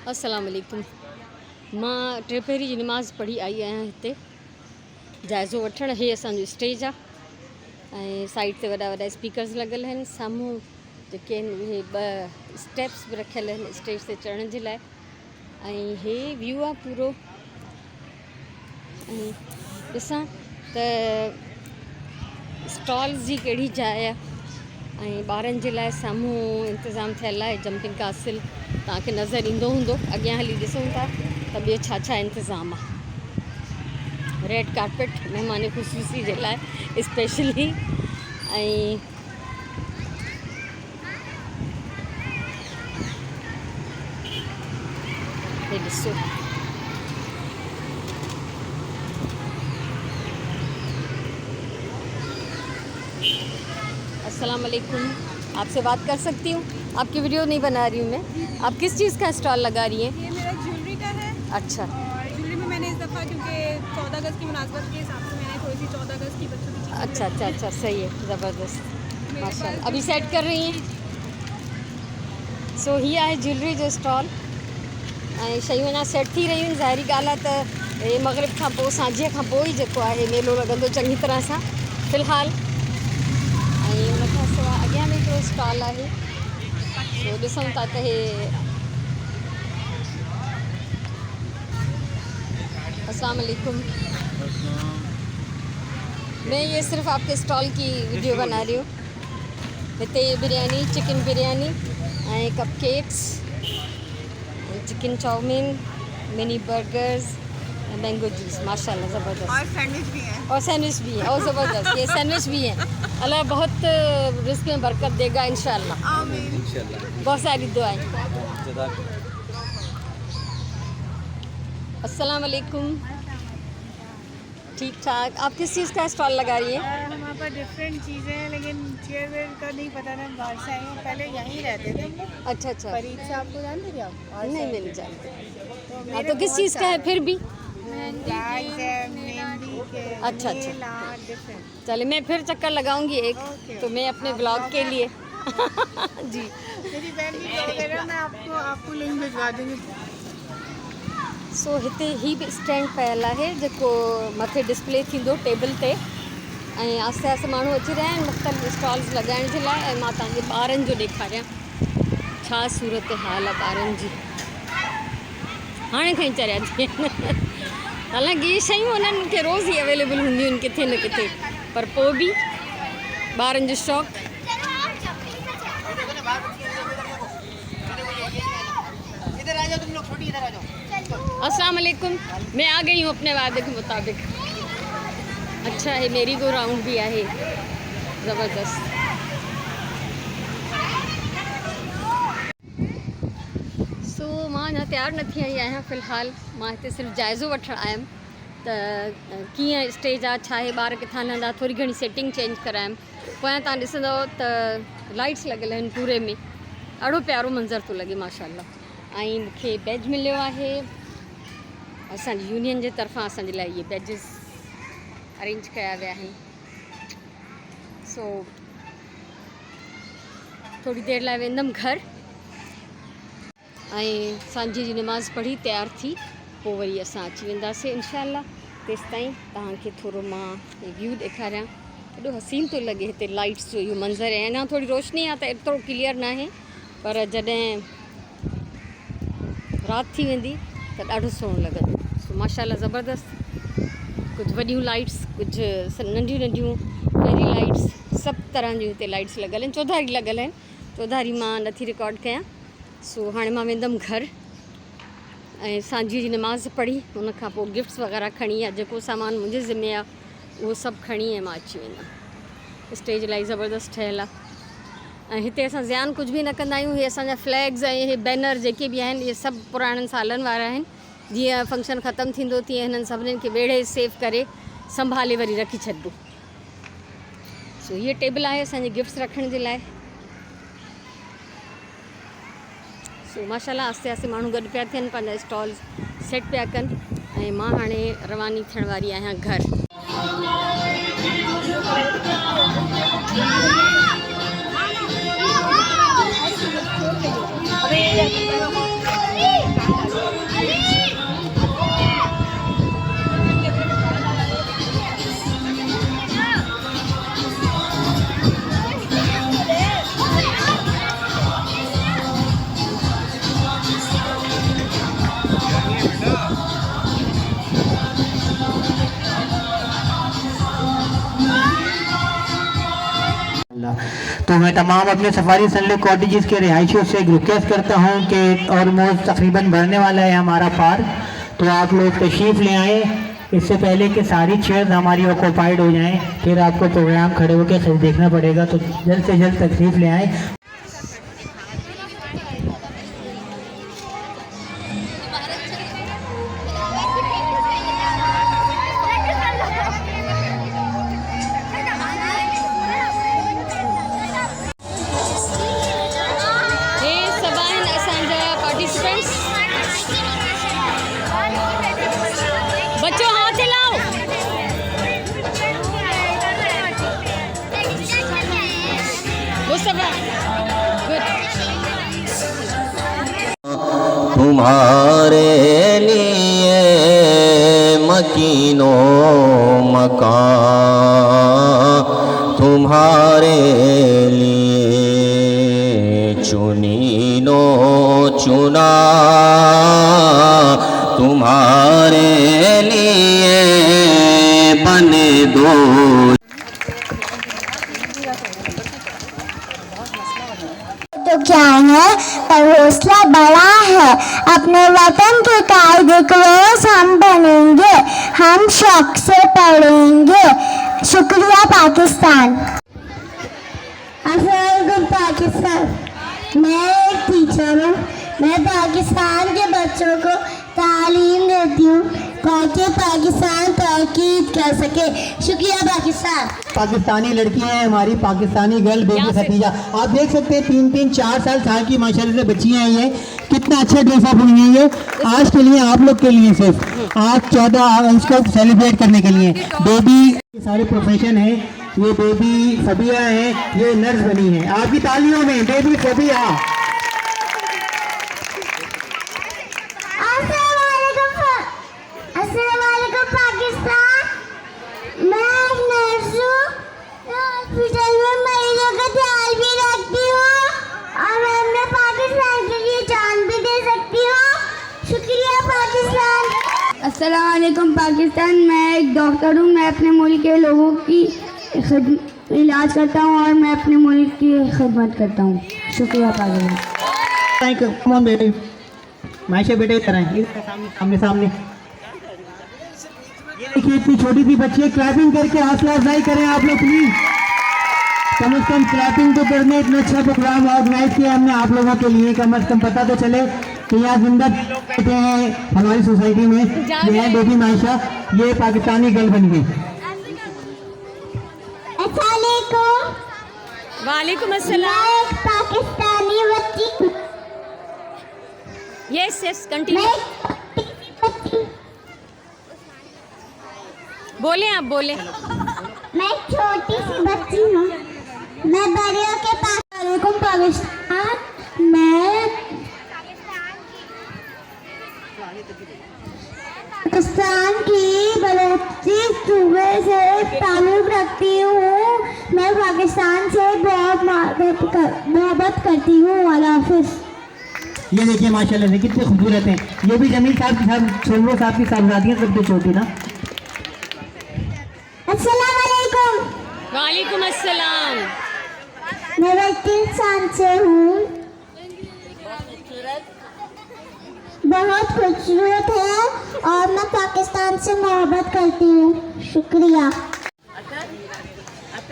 अस्सलाम वालेकुम। मां टे पहिरीं जी नमाज़ पढ़ी आई आहियां हिते जाइज़ो वठणु। हे असांजो स्टेज आहे ऐं साइड ते वॾा वॾा स्पीकर्स लॻल आहिनि। साम्हूं जेके आहिनि उहे 2 स्टेप्स बि रखियल आहिनि स्टेज ते चढ़ण जे लाइ। ऐं हे व्यू आहे पूरो। ऐं ॾिसां त स्टॉल्स जी कहिड़ी जाइ आहे ऐं ॿारनि जे लाइ साम्हूं इंतज़ाम थियल आहे। जंपिंग कासिल तव्हांखे नज़र ईंदो हूंदो। अॻियां हली ॾिसूं था त ॿियो छा छा इंतज़ाम आहे। रेड कार्पेट महिमान ख़ुशूसी जे लाइ स्पेशली। ऐं हे ॾिसो अस्सलाम वालेकुम। आपसे बात कर सकती हूँ? आपकी वीडियो नहीं बना रही हूँ मैं। आप किस चीज़ का स्टॉल लगा रही हैं? ये मेरा ज्वेलरी का है। अच्छा। और ज्वेलरी में मैंने इस दफ़ा क्योंकि 14 अगस्त की मुनासबत के हिसाब से मैंने थोड़ी सी 14 अगस्त की बच्चों की चीज़ें अच्छा अच्छा अच्छा, सही है, ज़बरदस्त, मेरे माशाल्लाह। पास अभी सेट कर रही हैं? सो ही आहे ज्वेलरी जो स्टॉल ऐं शयूं अञा सेट थी रहियूं आहिनि। ज़ाहिरी ॻाल्हि आहे त हे मग़रिब खां पोइ सांझीअ खां पोइ ई जेको आहे मेलो लॻंदो चङी तरह सां फ़िलहालु। ऐं उनखां सवाइ अॻियां बि हिकिड़ो स्टॉल आहे। सो ॾिसूं था त हे अस्सलाम वालेकुम। मैं ये सिर्फ आपके स्टॉल की वीडियो बना रही हूँ। हिते biryani, chicken biryani and cupcakes, chicken chow mein, mini burgers, mango juice, माशाल्लाह ज़बरदस्त। और सैंडविच भी है। और सैंडविच भी है, और ज़बरदस्त ये सैंडविच भी है। अल्लाह बहुत रिस्क में बरकत देगा इंशाल्लाह। आमीन। बहुत सारी दुआएं। अस्सलाम वालेकुम। ठीक ठाक। आप किस चीज़ का स्टॉल लगा रही हैं? हमारे पास डिफरेंट चीज़ें हैं लेकिन चेयर वेयर का नहीं पता ना, बाहर से आए हैं। पहले यहीं रहते थे हम लोग। अच्छा अच्छा। फरीद से आपको जानते थे आप? नहीं, मैं नहीं जानती। तो हाँ, तो किस चीज़ का है फिर भी? मेहंदी के अच्छा अच्छा, डिफरेंट। चलिए मैं फिर चक्कर लगाऊंगी एक। ओके। तो मैं अपने ब्लॉग के लिए जी। मेरी बहन भी ब्लॉग कर रहा है, मैं आपको लिंक भिजवा दूँगी। सो हिते ही बि स्टैंड पयल आहे जेको मथे डिस्प्ले थींदो टेबल ते। ऐं आस्ते आस्ते माण्हू अची रहिया आहिनि मुख़्तलिफ़ स्टॉल्स लॻाइण जे लाइ। ऐं मां तव्हांजे ॿारनि जो ॾेखारियां छा सूरत हाल आहे ॿारनि जी। हाणे खां ई चरिया थी आहिनि। हालांकि इहे शयूं उन्हनि खे रोज़ ई अवेलेबल हूंदियूं आहिनि किथे न किथे, पर पोइ बि ॿारनि जो शौक़ु। अस्सलाम वालेकुम। मैं आ गई हूँ अपने वादे के मुताबिक। अच्छा है, मेरी गो राउंड भी आहे, ज़बरदस्त। सो मां अञा तयारु न थी आई आहियां फ़िलहालु। मां हिते सिर्फ़ु जाइज़ो वठणु आयमि त कीअं स्टेज आहे, छा आहे, ॿार किथां हलंदा, थोरी घणी सेटिंग चेंज करायमि। पोयां तव्हां ॾिसंदव त लाइट्स लॻियल आहिनि पूरे में। ॾाढो प्यारो मंज़र थो लॻे माशाल्लाह। ऐं मूंखे बैज मिलियो आहे असांजी यूनियन जे तरफ़ां। असांजे लाइ इहे बैजिस अरेंज कया विया आहिनि। सो थोरी देरि लाइ वेंदमि घर ऐं सांझी जी नमाज़ पढ़ी तयारु थी पोइ वरी असां अची वेंदासीं इंशाअल्लाह। तेसिताईं तव्हांखे थोरो मां व्यू ॾेखारियां। एॾो हसीन थो लॻे हिते लाइट्स जो इहो मंज़र आहे। अञा थोरी रोशनी आहे त एतिरो क्लियर न आहे, पर जॾहिं राति थी वेंदी त ॾाढो सुहिणो लॻंदो। सो माशाल्लाह ज़बरदस्त। कुझु वॾियूं लाइट्स, कुझु नंढियूं नंढियूं फेरी लाइट्स, सभु तरह जूं हिते लाइट्स लॻल आहिनि। चौधारी लॻल आहिनि, चौधारी मां नथी रिकॉर्ड कयां। सो हाणे मां वेंदमि घर ऐं सांझी जी नमाज़ पढ़ी उनखां पोइ गिफ्ट्स वग़ैरह खणी या जेको सामान मुंहिंजे ज़िम्मे आहे उहो सभु खणी ऐं मां अची वेंदमि। स्टेज इलाही ज़बरदस्त ठहियलु आहे ऐं हिते असां ज़्यान कुझु बि न कंदा आहियूं। इहे असांजा फ्लैग्स ऐं इहे बैनर जेके बि आहिनि इहे सभु पुराणनि सालनि वारा आहिनि। जीअं फंक्शन ख़तमु थींदो तीअं हिननि सभिनीनि खे वेड़े सेव करे संभाले वरी रखी छॾिबो। सो हीअ टेबल आहे असांजे गिफ्ट्स रखण जे लाइ। सो माशाल्लाह आस्ते आस्ते माण्हू गॾु पिया थियनि, पंहिंजा स्टॉल्स सेट पिया कनि ऐं मां हाणे रवानी थियण वारी आहियां घर। तो मैं तमाम अपने सफारी सनले कॉटेजेस के रिहायशियों से रिक्वेस्ट करता हूँ कि ऑलमोस्ट तकरीबन भरने वाला है हमारा पार्क, तो आप लोग तशरीफ़ ले आएँ इससे पहले कि सारी चेयर्स हमारी ऑक्यूपाइड हो जाएं, फिर आपको प्रोग्राम खड़े होकर देखना पड़ेगा। तो जल्द से जल्द तशरीफ़ ले आएँ। बच्चों हाथ हिलाओ। मुस्तफा तुम्हारे लिए मकीनो मकान, तुम्हारे लिए चुनीनो चुना, तुम्हारे लिए बने दो। तो क्या है, पर हौसला बड़ा है। अपने वतन के कायदे को रोज हम बनेंगे, हम शौक से पढ़ेंगे। शुक्रिया पाकिस्तान। अस्सलामुअलैकुम पाकिस्तान। मैं एक टीचर हूँ। मैं पाकिस्तान के बच्चों को तालीम देती हूँ ताकि पाकिस्तान तरक्की कर सके। शुक्रिया पाकिस्तान। पाकिस्तानी लड़कियां हैं हमारी, पाकिस्तानी गर्ल बेबी खतीजा, आप देख सकते हैं 3-4 साल की माशाल्लाह से बच्चियां हैं ये, कितना अच्छा ड्रेसअप हुई हैं ये आज के लिए, आप लोग के लिए, सिर्फ आज 14 अगस्त को सेलिब्रेट करने के लिए। बेबी सारे प्रोफेशन है, ये बेबी फबिया है, ये नर्स बनी है। आपकी तालियों में बेबी फबिया। अस्सलामुअलैकुम पाकिस्तान। मैं एक नर्स हूँ, हॉस्पिटल में मरीजों का ख्याल भी रखती हूँ और मैं अपने पाकिस्तान के लिए जान भी दे सकती हूँ। शुक्रिया पाकिस्तान। अस्सलामुअलैकुम पाकिस्तान। मैं एक डॉक्टर हूँ। मैं अपने मुल्क के लोगों की इलाज करता हूँ और मैं अपने मुल्क की खिदमत करता हूँ। शुक्रिया पाकिस्तान। बेटे मायशा बेटे इधर आए, सामने सामने। ये देखिए इतनी छोटी सी बच्ची है, क्लैपिंग करके हौसला अफजाई करें आप लोग प्लीज। कम से कम क्लैपिंग तो करने, इतना अच्छा प्रोग्राम ऑर्गेनाइज किया हमने आप लोगों के लिए, कम से कम पता तो चले कि यहाँ जिंदा बैठे हैं हमारी सोसाइटी में। ये है बेबी मायशा, ये पाकिस्तानी गर्ल बन गई। वालेकुम अस्सलाम। मैं एक पाकिस्तानी बच्ची। Yes yes continue. बोले आप बोले। मैं एक छोटी सी बच्ची हूँ। मैं बड़ियों के पास। वालेकुम पाकिस्तान। मैं पाकिस्तान की बलोची सूबे से ताल्लुक़ रखती हूँ। मैं पाकिस्तान से बहुत मोहब्बत करती हूँ। अल्लाह हाफ़िज़। ये देखिए माशाल्लाह से कितने खूबसूरत हैं। ये भी जमील साहब के साथ सोमरो साहब की साहबजादियाँ सबसे छोटी ना। अस्सलाम वालेकुम। वालेकुम अस्सलाम। मैं पाकिस्तान से हूँ। बहुत खूबसूरत है और मैं पाकिस्तान से मोहब्बत करती हूँ। शुक्रिया।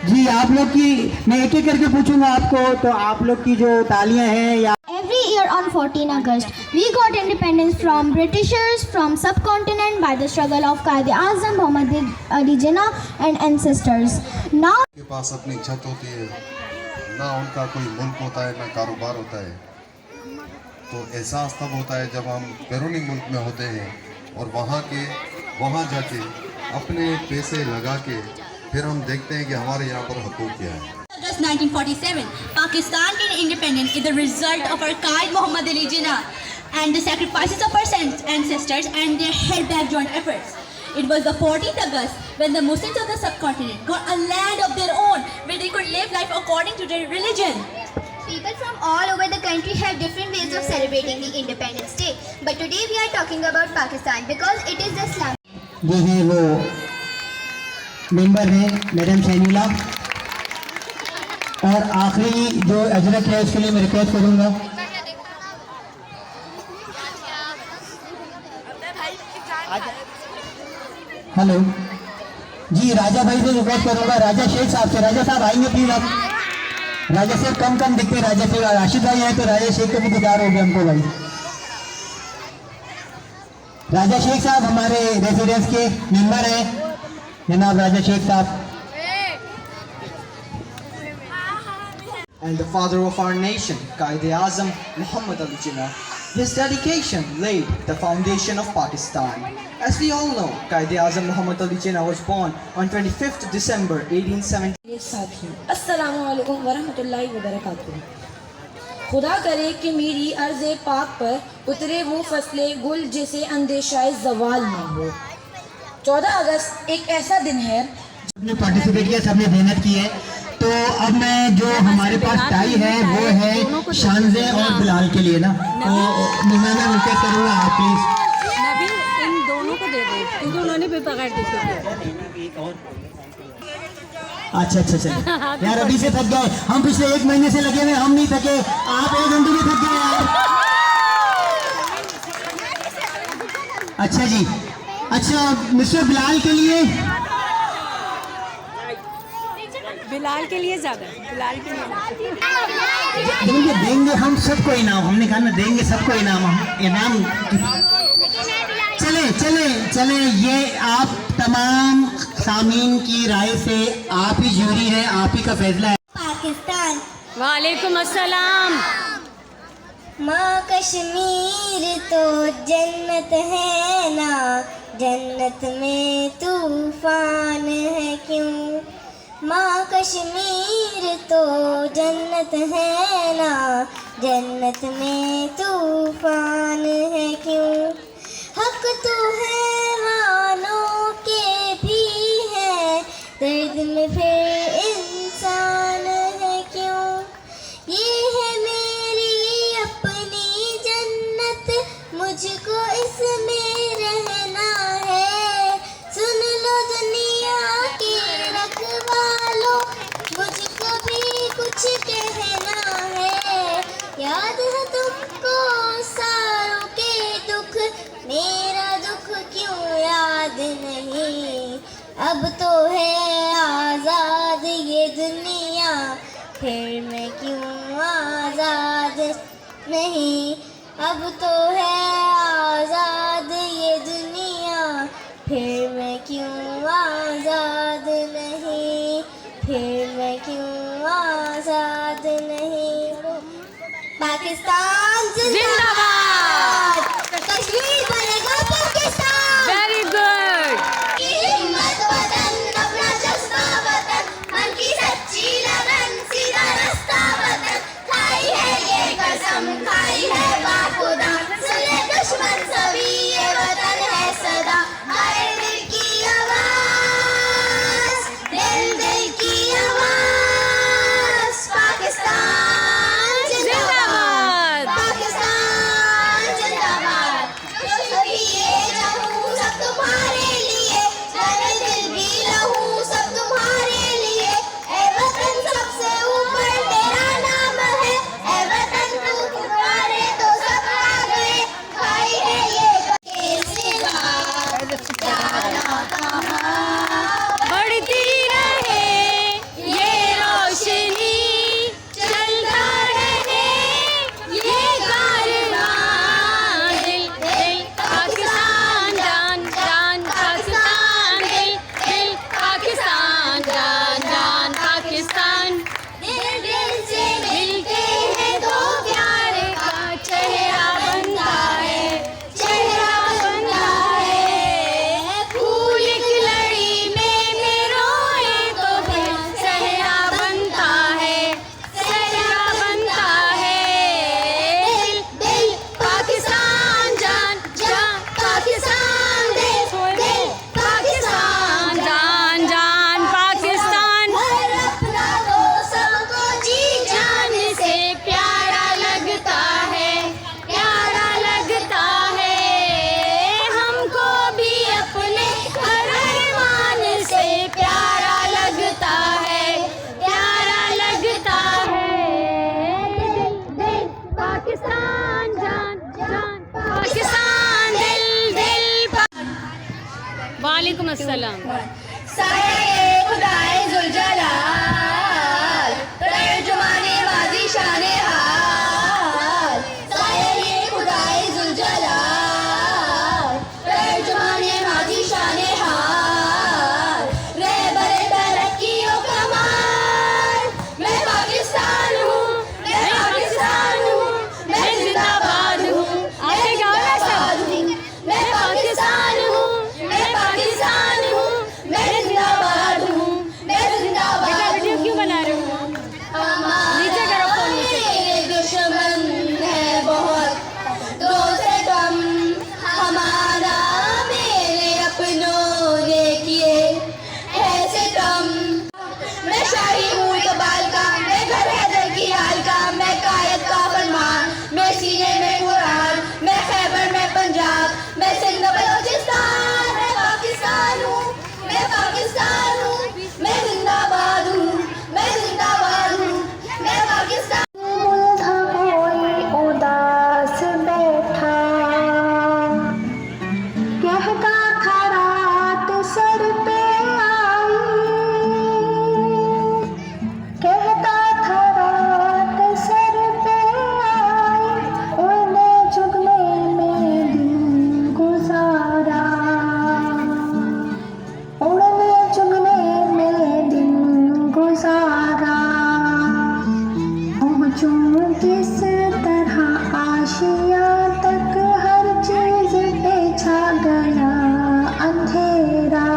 जी आप लोग की मैं एक एक करके पूछूंगा आपको, तो आप लोग की जो तालियां हैं या Every year on 14 August, we got independence from Britishers from subcontinent by the struggle of Quaid-e-Azam, Muhammad Ali Jinnah and ancestors. Now के पास अपनी छत होती है ना, उनका कोई मुल्क होता है ना कारोबार होता है। तो एहसास तब होता है जब हम बैरूनी मुल्क में होते हैं और वहाँ जाके अपने पैसे लगा के फिर हम देखते हैं कि हमारे यहाँ पर हकूक़ क्या है। August 1947, Pakistan gained independence is the result of our Qaid Muhammad Ali Jinnah and the sacrifices of our ancestors and their held-back joint efforts. It was the 14th August when the Muslims of the subcontinent got a land of their own where they could live life according to their religion. People from all over the country have different ways of celebrating the Independence Day. But today we are talking about Pakistan because it is the Islam. ये हैं वो member हैं madam शैनिला। और आखिरी जो अजरक है उसके लिए मैं रिक्वेस्ट करूंगा। हेलो जी, राजा भाई से रिक्वेस्ट करूंगा, राजा शेख साहब से। राजा साहब आएंगे प्लीज आप। राजा शेख कम दिखते, राजा शेख राशिद भाई है तो राजा शेख का भी इंतजार हो गया हमको भाई। राजा शेख साहब हमारे रेसिडेंस के मेंबर हैं, जनाब राजा शेख साहब। And the father of our nation, Quaid-e-Azam Muhammad Ali Jinnah. His dedication laid the foundation of Pakistan. As we all know, Quaid-e-Azam Muhammad Ali Jinnah was born on 25th December 1870. साथियों, अस्सलामु अलैकुम वरहमतुल्लाहि वबरकातुहू। खुदा करे कि मेरी अर्ज़ पाक पर उतरे वो फसले गुल जिसे अंदेशाए ज़वाल न हो। 14 अगस्त एक ऐसा दिन है, सबने पार्टिसिपेट किया, सबने मेहनत की है। तो अब मैं जो हमारे पास टाई है वो है शानजे और बिलाल के लिए ना, तो मैं रिक्वेस्ट करूँगा आप प्लीज नबी इन दोनों को दे दो क्योंकि उन्होंने भी पकड़ दी। अच्छा यार, अभी से थक गए हम, पिछले 1 महीने से लगे हुए, हम नहीं थके, आप 1 घंटे में थक गए यार। अच्छा जी, अच्छा मिस्टर बिलाल के लिए ज़्यादा, बिलाल के लिए देंगे हम सबको इनाम, हमने कहा ना देंगे सबको इनाम, हम इनाम। चले ये आप तमाम सामीन की राय से, आप ही जूरी है, आप ही का फैसला है। पाकिस्तान। वालेकुम अस्सलाम। माँ कश्मीर तो जन्नत है ना, जन्नत में तूफान है क्यों। माँ कश्मीर तो जन्नत है ना, जन्नत में तूफान है क्यों। हक तो है वालों के भी है, दर्द में फिर इंसान है क्यों। ये है मेरी अपनी जन्नत, मुझको इसमें रहना है। सुन लो दुनिया के रखवालों, मुझको भी कुछ कहना है। याद है तुमको सारों के दुख, मेरा दुख क्यों याद नहीं। अब तो है आज़ाद ये दुनिया, फिर मैं क्यों आज़ाद नहीं। अब तो है आज़ाद ये दुनिया, फिर मैं क्यों आज़ाद नहीं, फिर मैं क्यों आज़ाद नहीं। पाकिस्तान जिंदाबाद, कश्मीर बनेगा पाकिस्तान। Very good. हिम्मत वतन, अपना जज्बा वतन, मन की सच्ची लगन, सीधा रास्ता वतन। खाई है ये कसम, खाई है बाखुदा, सुने दुश्मन सभी, ये वतन है सदा। हर दिल की वालेकुम अस्सलाम। साये खुदाए जुलजलाल, तर्जुमाने माज़ी शाने हाल। साये खुदाए जुलजलाल, तर्जुमाने माज़ी शाने हाल। रहबर तरक्कीओ कमाल, मैं पाकिस्तान हूँ, मैं पाकिस्तान हूँ, मैं जिंदाबाद हूँ, आगे गाओ ना सब। मैं पाकिस्तान हूँ, मैं पाकिस्तान हूँ, मैं जिंदाबाद हूँ, मैं जिंदाबाद बेटा वीडियो क्यों बना रहे हो? नीचे करो फोन नीचे। हमारे दुश्मन है बहुत, दोस्त कम हमारा, मेरे अपनों ने किए है सितम। मैं शाही हूँ इकबाल का, मैं घर हैदर की हाल का, मैं कायद का फरमान, मैं सीने में कुरान, मैं खैबर में पंजाब, मैं सिंध बलोचिस्तान। मैं पाकिस्तान हूँ, मैं पाकिस्तान हूँ, मैं जिंदाबाद हूँ, मैं जिंदाबाद हूँ, मैं पाकिस्तान। था कोई उदास बैठा, कहता था रात सर पे आई, कहता था रात सर पे आई, उड़ने चुगने में दिन गुजारा, उड़ने चुगने में दिन गुजारा। पहुँचूं किस तरह आशिया तक, हर चीज पे छा गया अंधेरा,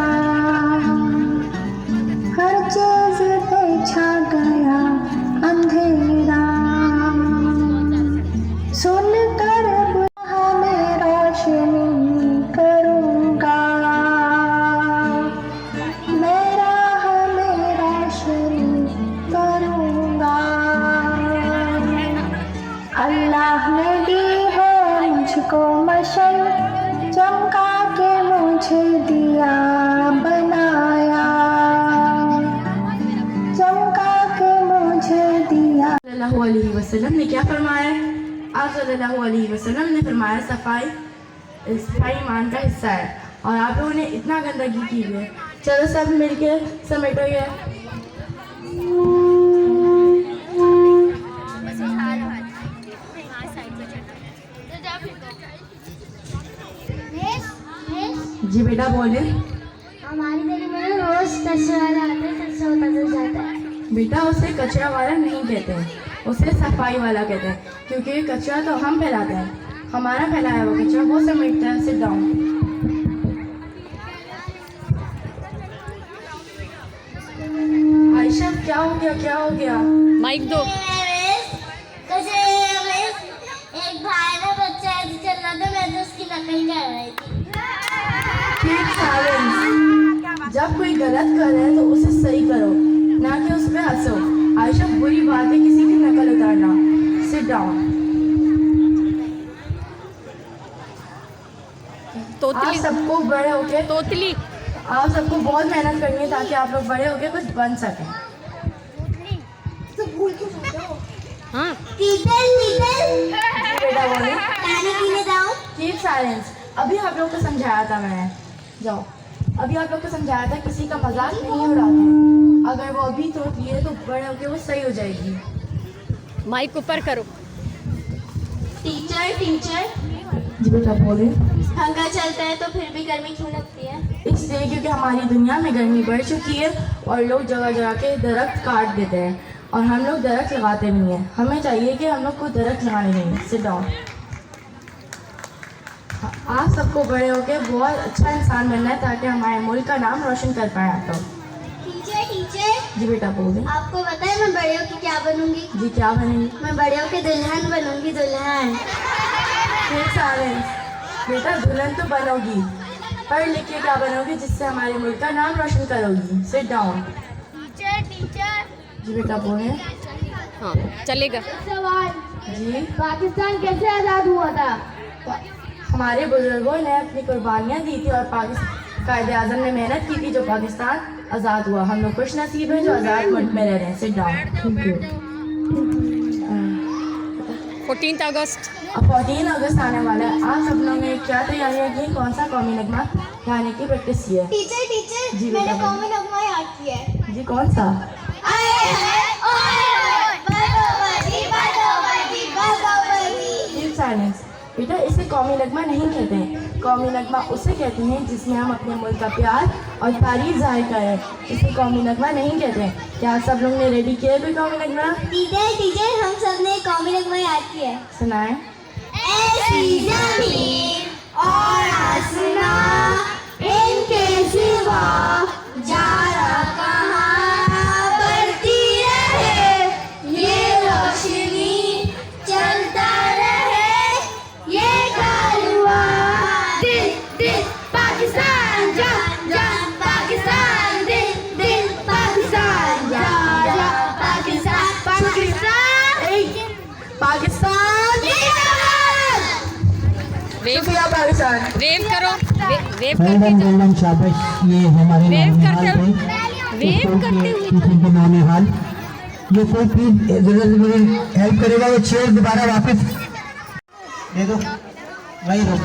हर चीज पे छा गया अंधेरा। सुन कर बुरा मैं रोशनी करूँगा, मैं राह में रोशनी करूँगा। अल्लाह ने दी है मुझको मशल, चमका के मुझे दिया बनाया, चमका के मुझे दिया। सल्लल्लाहु अलैहि वसल्लम ने क्या फरमाया? आप सल्लल्लाहु अलैहि वसल्लम ने फरमाया सफाई ईमान का हिस्सा है, और आप लोगों ने इतना गंदगी की है। चलो सब मिलके समेटो ये। जी बेटा बोले। हमारी गली में रोज कचरा वाला आता है, कचरा उठाकर जाता है। बेटा उसे कचरा वाला नहीं कहते हैं, उसे सफाई वाला कहते हैं, क्योंकि कचरा तो हम फैलाते हैं, हमारा फैलाया हुआ कचरा वो समेटता है। Sit down. आयशा क्या हो गया, क्या हो गया? माइक दो। एक भाई ना बच्चा ऐसे चल रहा था, मैं तो उसकी नकल कर रही थी। Keep silence। जब कोई गलत कर रहा है तो उसे सही करो, ना कि उस पर हंसो। आयशा बुरी बात है किसी की नकल उतारना। Sit down. आप तोतली सबको बड़े होके तोतली आप सबको बहुत मेहनत करनी है ताकि आप लोग बड़े होके कुछ बन सकें। हाँ टीचर बेटा बोले। पानी पीने जाओ। Keep silence. अभी आप लोग को समझाया था मैंने, जाओ। अभी आप लोग को समझाया था किसी का मजाक नहीं उड़ाते, अगर वो अभी तोतली है तो बड़े होके वो सही हो जाएगी। माइक ऊपर करो। टीचर टीचर जी बेटा बोले। पंखा चलता है तो फिर भी गर्मी क्यों लगती है? इसलिए क्योंकि हमारी दुनिया में गर्मी बढ़ चुकी है और लोग जगह जगह के दरख्त काट देते हैं और हम लोग दरख्त लगाते नहीं हैं। हमें चाहिए कि हम लोग को दरख्त लगाने चाहिए। Sit down. आप सबको बड़े होकर बहुत अच्छा इंसान बनना है ताकि हमारे मुल्क का नाम रोशन कर पाए आप लोग। टीचर टीचर जी बेटा बोले। आपको पता है मैं बड़े होके क्या बनूंगी? जी क्या बनेंगी? मैं बड़े होके दुल्हन बनूंगी, दुल्हन। ठीक साइलेंस। बेटा दुल्हन तो बनोगी, पढ़ लिख के क्या बनोगी जिससे हमारे मुल्क का नाम रोशन करोगी। Sit down. टीचर टीचर जी बेटा बोले। हाँ चलेगा। सवाल, जी पाकिस्तान कैसे आज़ाद हुआ था? हमारे बुजुर्गों ने अपनी कुर्बानियाँ दी थी और कायदे आज़म ने मेहनत की थी जो पाकिस्तान आज़ाद हुआ। हम लोग खुश नसीब हैं जो आज़ाद मुल्क में रह रहे हैं। Sit down. 14 अगस्त। अब 14 अगस्त आने वाला है। आप सब लोगों ने क्या तैयारियाँ की? कौन सा कौमी नगमा? गाने की प्रैक्टिस की है। टीचर टीचर जी मैंने बेटा। कॉमन नगमा याद किया है। जी कौन सा? साइलेंस बेटा, इसे कौमी नगमा नहीं कहते हैं। कौमी नगमा उसे कहते हैं जिसमें हम अपने मुल्क का प्यार और तारीफ जाहिर करें। इसे कौमी नगमा नहीं कहते हैं। क्या सब लोग ने रेडी किया कोई कौमी नगमा? टीचर टीचर हम सब ने कौमी नगमा याद किया है। सुनाएं। ऐसी ज़मीन और आसमां इनके सिवा जारा कहाँ बढ़ती रहे, ये रोशनी चलता रहे, ये कारवां दिल दिल पाकिस्तान जान जान पाकिस्तान दिल दिल पाकिस्तान जान जान पाकिस्तान पाकिस्तान पाकिस्तान वेव पाकिस्तान। वेव करो, वेव वेल करके डन, जाओ। वेल डन, शाबाश। ये हमारे वेव नौनिहाल करते हुए, थे, वेव करते हुए टीचर के नौनिहाल। ये कोई प्लीज जरूर हेल्प करेगा, वो चेयर दोबारा वापस दे दो, वही दो।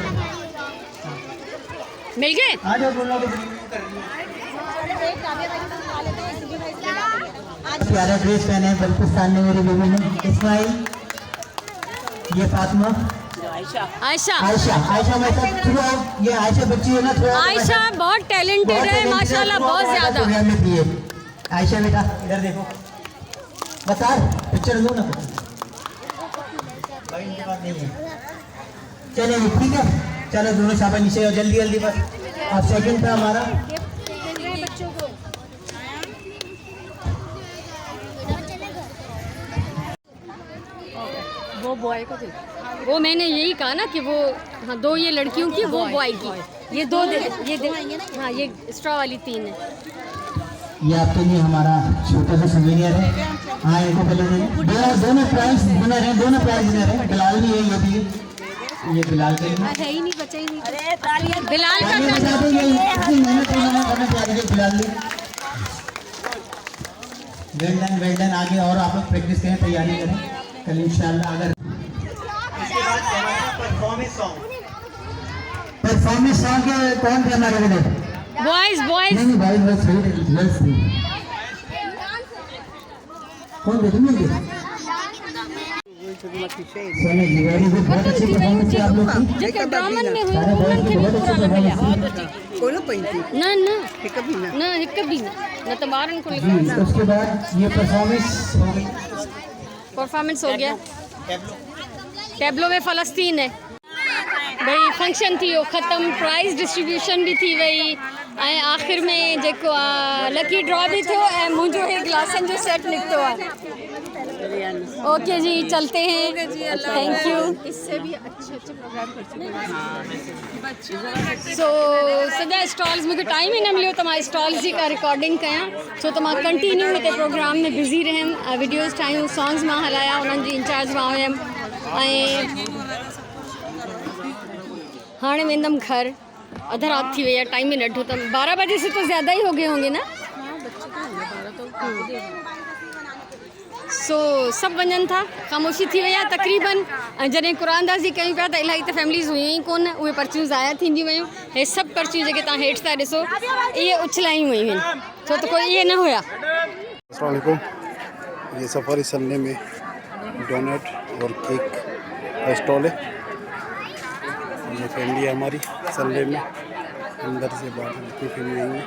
मिल गए। आ जाओ दोनों को। प्यारा ड्रेस पहने हैं बल्किस्तान ने मेरी बेबी ने। इस्माइल, ये फातिमा, आयशा आयशा, आयशा मेरे साथ थ्रू आउट। ये आयशा बच्ची है ना, थ्रू आयशा बहुत टैलेंटेड है माशाल्लाह, बहुत ज़्यादा। में थी ये आयशा। बेटा इधर देखो, बता पिक्चर लो ना, भाई इनके पास नहीं है। चलिए ठीक है, चलो दोनों शाबाश नीचे और जल्दी जल्दी बस। अब सेकंड था हमारा। वो बॉय को दे, वो मैंने यही कहा ना कि वो, हाँ दो ये लड़कियों की, वो बॉय की, ये दो दे, ये दे, हाँ ये स्ट्रॉ वाली 3 है। ये आपके लिए हमारा छोटा सा सवेनियर है। हाँ इनको पहले दोनों प्राइज विनर हैं, दोनों प्राइज विनर हैं। बिलाल भी है, ये भी है, ये बिलाल के लिए है ही नहीं, बचा ही नहीं। बिलाल का तालियां बजा देंगे, इतनी मेहनत करना चाहिए बिलाल ने। Well done. आगे और आप लोग प्रैक्टिस करें, तैयारी करें, कल इंशाल्लाह। अगर इसके बाद परफॉर्मेंस सॉन्ग के कौन थे हमारे विनर? बॉयज नहीं भाई, बस गर्ल्स कौन थे? तुम लोग थे? चलो जी, वेरी गुड, बहुत अच्छी परफॉर्मेंस है आप लोग की। जो ड्रामन में हुई सारे बॉयज की बहुत अच्छी परफॉर्मेंस थी। ना हिक भी ना तो बारन को जी, उसके बाद ये परफॉर्मेंस हो गई। परफॉर्मेंस हो गया। टैब्लो में फ़लस्तीन है भाई, फंक्शन थी वो ख़त्म, प्राइज़ डिस्ट्रीब्यूशन भी थी वही, ऐं आख़िर में जेको लकी ड्रॉ भी थियो ऐं मुंहिंजो हे ग्लासनि जो सेट निकितो आहे। ओके जी, चलते हैं, थैंक यू। इससे भी अच्छे प्रोग्राम सो सॼा स्टॉल्स, मूंखे टाइम ई न मिलियो त मां स्टॉल्स जी का रिकॉर्डिंग कयां, छो त मां कंटिन्यू हिते प्रोग्राम में बिज़ी रहियमि। वीडियोज़ ठाहियूं, सॉन्ग्स मां हलाया, उन्हनि जी इंचार्ज मां हुयमि। ऐं हाँ वेंदम घर, अध रात थी वही है, टाइम ही नढ़ो, तो 12 बजे से तो ज़्यादा ही हो गए होंगे ना। सो सब वञनि था, ख़ामोशी थी वही है तक़रीबन। जॾहिं क़ुरानदाज़ी कयूं पिया त इलाही त फैमिलीज़ हुयूं ई कोन, उहे पर्चियूं ज़ाया थींदियूं वयूं। हे सभु पर्चियूं जेके तव्हां हेठि था ॾिसो, इहे उछलायूं वयूं आहिनि, छो त कोई इहे न हुया। अस्सलाम वालेकुम। ये सफारी सन्ने में डोनट और केक का स्टॉल है। ये फैमिली है हमारी सल्ले में, अंदर से बाहर जितनी फैमिली आई है।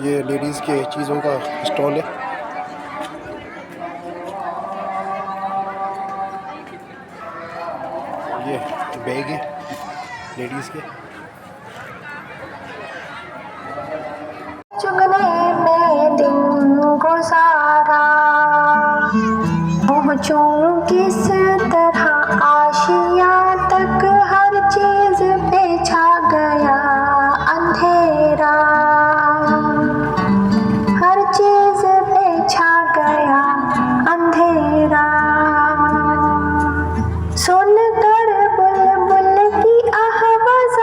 ये लेडीज़ के चीज़ों का स्टॉल है। ये बैग है लेडीज़ के। चुगने में दिन गुजारा, पहुँचूं किस तरह आशिया तक, हर चीज पे छा गया अंधेरा, हर चीज पे छा गया अंधेरा। सुन कर बुलबुल की आवाज़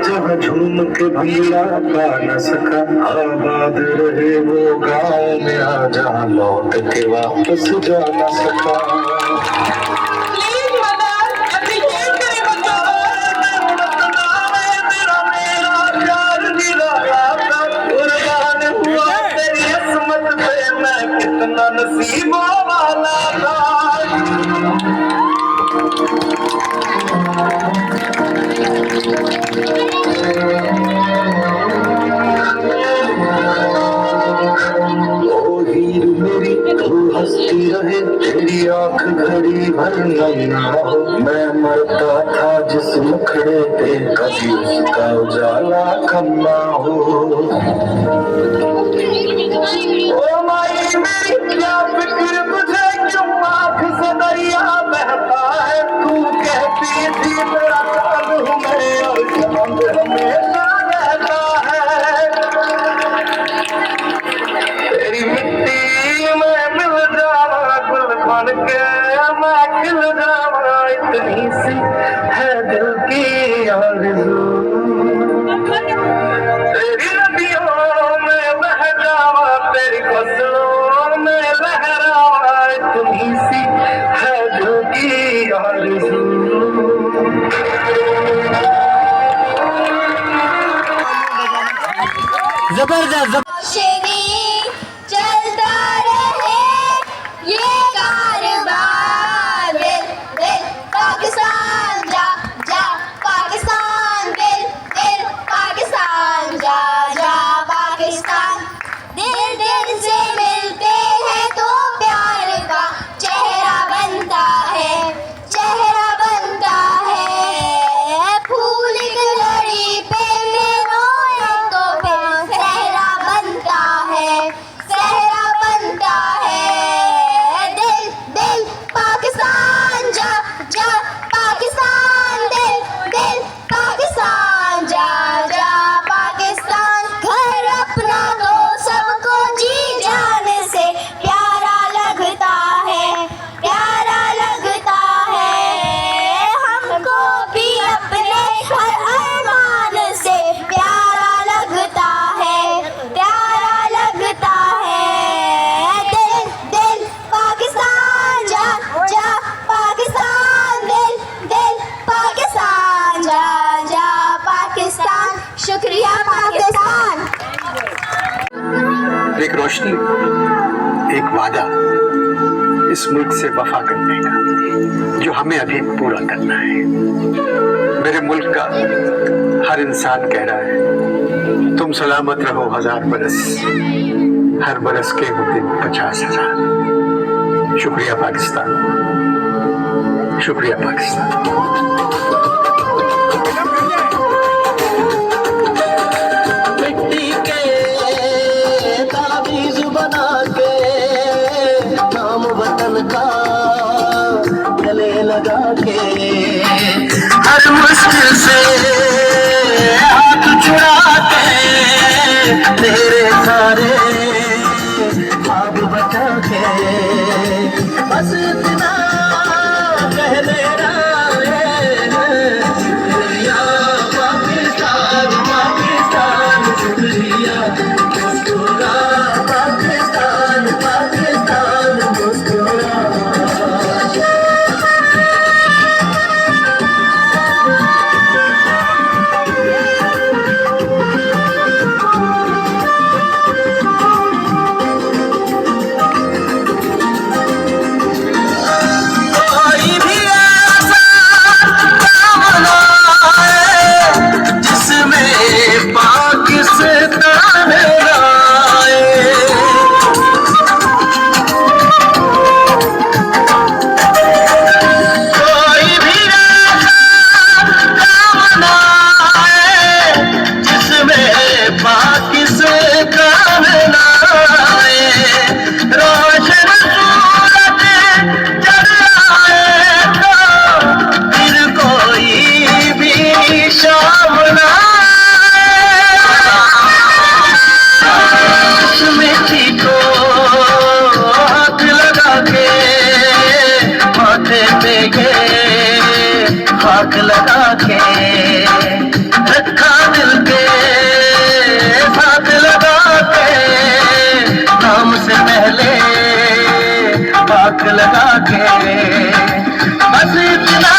जहाँ झूम के भंगड़ा पा न सका, आबाद रहे वो गाँव मेरा जहाँ लौट के वापस जा न सका। कितना नसीबों वाला था। हंसती रहे तेरी आंख घड़ी भर नन्ना हो, मैं मरता था जिस मुखड़े पे कभी उसका उजाला कम ना हो। ओ माई मेरी क्या फिक्र तुझे, क्यों आंख से दरिया बहता है, तू कहती थी मेरा चांद हूँ मैं और चांद हमेशा रहता है। तेरी मिट्टी बन के मैं खिल जावा, इतनी सी है दिल की आरज़ू। तेरी नदियों में बह जावा, तेरी फसलों में लहरावा, इतनी सी है दिल की आरज़ू। जबरदस्त। चलता रहे ये कारवां, दिल दिल पाकिस्तान जा जा, पाकिस्तान दिल दिल पाकिस्तान जा जा, पाकिस्तान। दिल दिल से मिलते हैं तो प्यार का चेहरा बनता है, चेहरा बनता है। फूल की लड़ी पे रोए तो फिर सहरा बनता है, सहरा बनता है। दिल दिल पाकिस्तान जा जा, पाकिस्तान दिल दिल पाकिस्तान जा जा, पाकिस्तान। घर अपना तो सबको जी जान से प्यारा लगता है, प्यारा लगता है। हमको भी अपने हर अरमान से प्यारा लगता है, प्यारा लगता है। दिल दिल पाकिस्तान जा जा, पाकिस्तान दिल दिल पाकिस्तान जा जा, पाकिस्तान। शुक्रिया पाकिस्तान। एक रोशनी, एक वादा इस मुल्क से वफा करने का, जो हमें अभी पूरा करना है। मेरे मुल्क का हर इंसान कह रहा है तुम सलामत रहो 1000 बरस, हर बरस के वो दिन 50,000। शुक्रिया पाकिस्तान, शुक्रिया पाकिस्तान। मिट्टी के ताबीज बना के नाम वतन का गले लगा के, हर मुश्किल से हाथ छुड़ा के, तेरे सारे ख्वाब बचा के, बस इतना कह देना शुक्रिया पाकिस्तान, पाकिस्तान शुक्रिया, मुस्कुरा पाकिस्तान, पाकिस्तान मुस्कुरा। लगा के, रखा दिल के साथ लगा के, नाम से पहले पाक लगा के, बस इतना